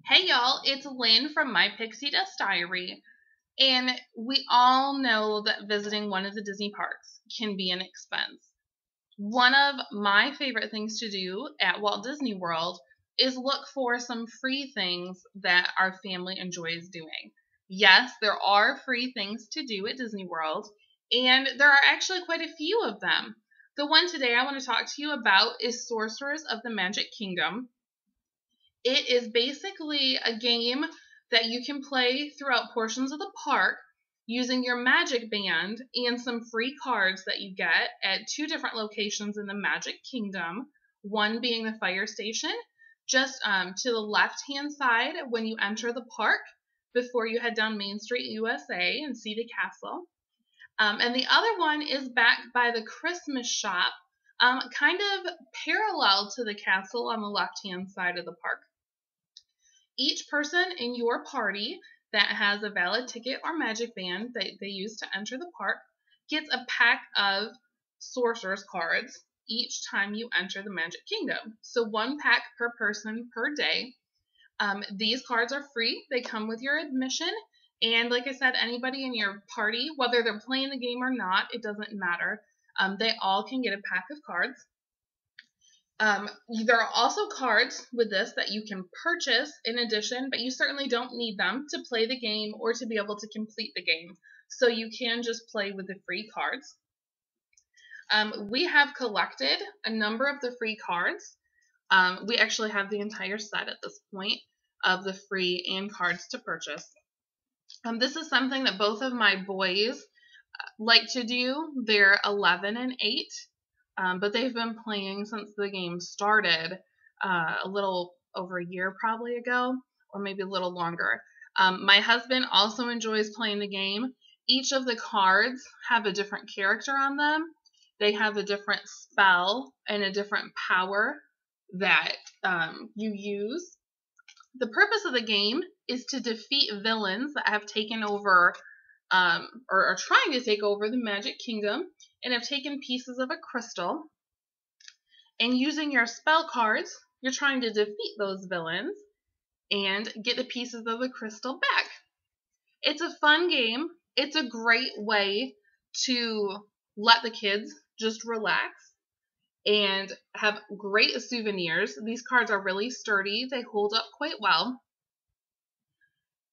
Hey y'all, it's Lynn from My Pixie Dust Diary, and we all know that visiting one of the Disney parks can be an expense. One of my favorite things to do at Walt Disney World is look for some free things that our family enjoys doing. Yes, there are free things to do at Disney World, and there are actually quite a few of them. The one today I want to talk to you about is Sorcerers of the Magic Kingdom. It is basically a game that you can play throughout portions of the park using your Magic Band and some free cards that you get at two different locations in the Magic Kingdom, one being the fire station, just to the left-hand side when you enter the park before you head down Main Street, USA, and see the castle. And the other one is back by the Christmas shop, kind of parallel to the castle on the left-hand side of the park. Each person in your party that has a valid ticket or magic band that they use to enter the park gets a pack of Sorcerers cards each time you enter the Magic Kingdom. So one pack per person per day. These cards are free. They come with your admission. And like I said, anybody in your party, whether they're playing the game or not, it doesn't matter. They all can get a pack of cards. There are also cards with this that you can purchase in addition, but you certainly don't need them to play the game or to be able to complete the game. So you can just play with the free cards. We have collected a number of the free cards. We actually have the entire set at this point of the free and cards to purchase. This is something that both of my boys like to do. They're 11 and 8. But they've been playing since the game started a little over a year probably ago, or maybe a little longer. My husband also enjoys playing the game. Each of the cards have a different character on them. They have a different spell and a different power that you use. The purpose of the game is to defeat villains that have taken over or are trying to take over the Magic Kingdom and have taken pieces of a crystal. And using your spell cards, you're trying to defeat those villains and get the pieces of the crystal back. It's a fun game. It's a great way to let the kids just relax and have great souvenirs. These cards are really sturdy. They hold up quite well.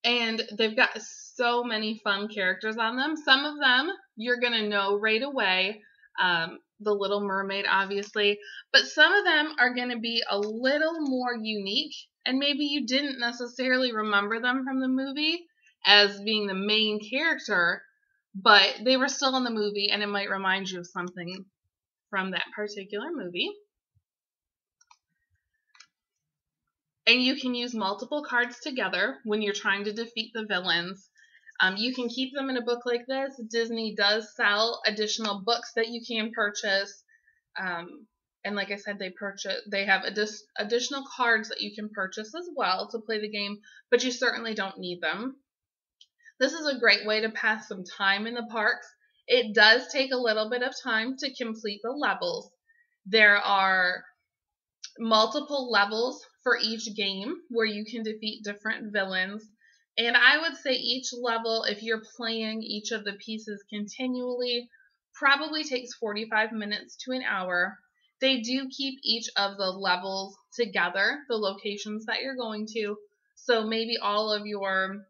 And they've got so many fun characters on them. Some of them you're going to know right away. The Little Mermaid, obviously. But some of them are going to be a little more unique. And maybe you didn't necessarily remember them from the movie as being the main character. But they were still in the movie, and it might remind you of something from that particular movie. And you can use multiple cards together when you're trying to defeat the villains. You can keep them in a book like this. Disney does sell additional books that you can purchase. And like I said, they have additional cards that you can purchase as well to play the game, but you certainly don't need them. This is a great way to pass some time in the parks. It does take a little bit of time to complete the levels. There are multiple levels for each game where you can defeat different villains. And I would say each level, if you're playing each of the pieces continually, probably takes 45 minutes to an hour. They do keep each of the levels together, the locations that you're going to. So maybe all of your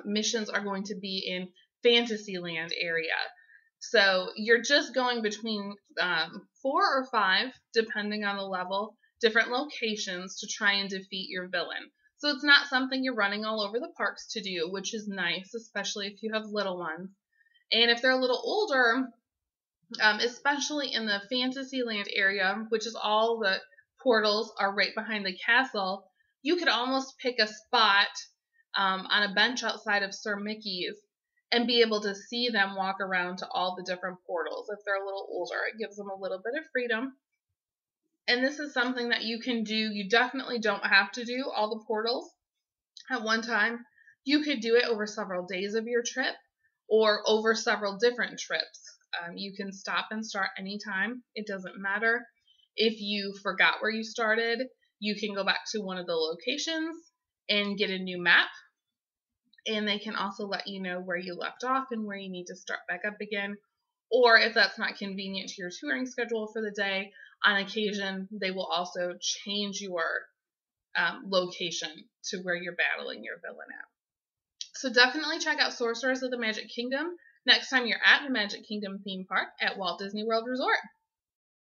missions are going to be in Fantasyland area. So you're just going between 4 or 5, depending on the level, different locations to try and defeat your villain. So it's not something you're running all over the parks to do, which is nice, especially if you have little ones. And if they're a little older, especially in the Fantasyland area, which is all the portals are right behind the castle, you could almost pick a spot on a bench outside of Sir Mickey's and be able to see them walk around to all the different portals. If they're a little older, it gives them a little bit of freedom. And this is something that you can do. You definitely don't have to do all the portals at one time. You could do it over several days of your trip or over several different trips. You can stop and start anytime. It doesn't matter. If you forgot where you started, you can go back to one of the locations and get a new map. And they can also let you know where you left off and where you need to start back up again. Or if that's not convenient to your touring schedule for the day, on occasion, they will also change your location to where you're battling your villain at. So definitely check out Sorcerers of the Magic Kingdom next time you're at the Magic Kingdom theme park at Walt Disney World Resort.